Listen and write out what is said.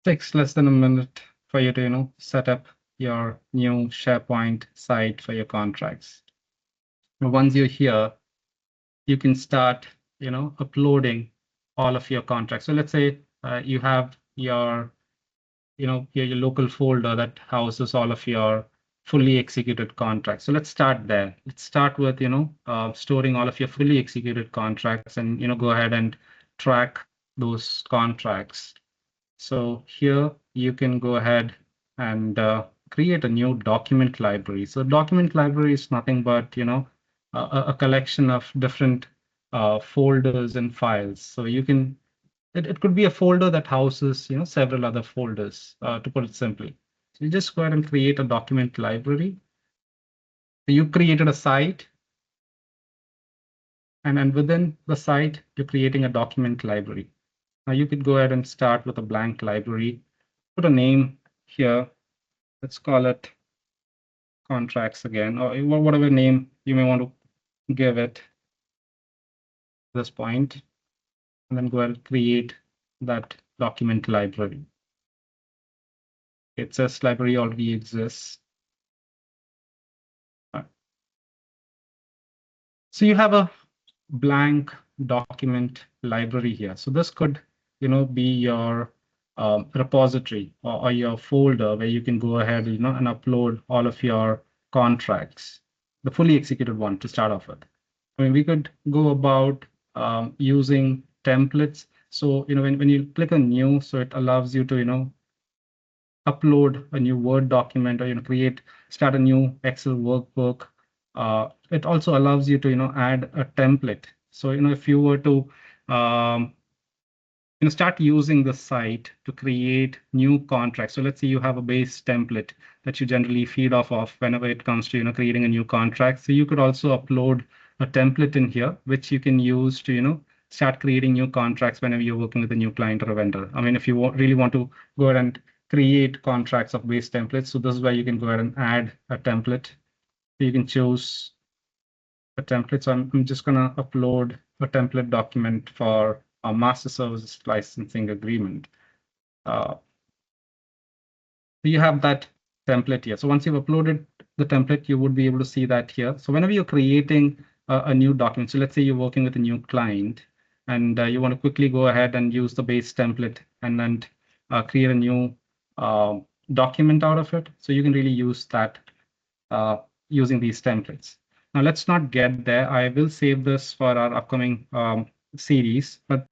Takes less than a minute for you to, set up your new SharePoint site for your contracts. Once you're here, you can start, uploading all of your contracts. So let's say you have your, your local folder that houses all of your fully executed contracts. So let's start there. Let's start with, storing all of your fully executed contracts and, go ahead and track those contracts. So here you can go ahead and create a new document library. So document library is nothing but, a collection of different folders and files. So you can, it could be a folder that houses, several other folders, to put it simply. So you just go ahead and create a document library. So you created a site, and then within the site, you're creating a document library. Now you could go ahead and start with a blank library, put a name here. Let's call it contracts again, or whatever name you may want to give it at this point, and then go ahead and create that document library. It says library already exists. So you have a blank document library here. So this could, be your repository or your folder where you can go ahead, and upload all of your contracts, the fully executed one to start off with. I mean, we could go about using templates. So, when you click on new, so it allows you to, upload a new Word document or, start a new Excel workbook. It also allows you to, add a template. So, if you were to, start using the site to create new contracts. So let's say you have a base template that you generally feed off of whenever it comes to, creating a new contract. So you could also upload a template in here, which you can use to, start creating new contracts whenever you're working with a new client or a vendor. I mean, if you really want to go ahead and create contracts of base templates, so this is where you can go ahead and add a template. So you can choose a template. So I'm just gonna upload a template document for a master services licensing agreement. So you have that template here. So once you've uploaded the template, you would be able to see that here. So whenever you're creating a new document, so let's say you're working with a new client and you want to quickly go ahead and use the base template and then create a new document out of it. So you can really use that using these templates. Now let's not get there. I will save this for our upcoming series, but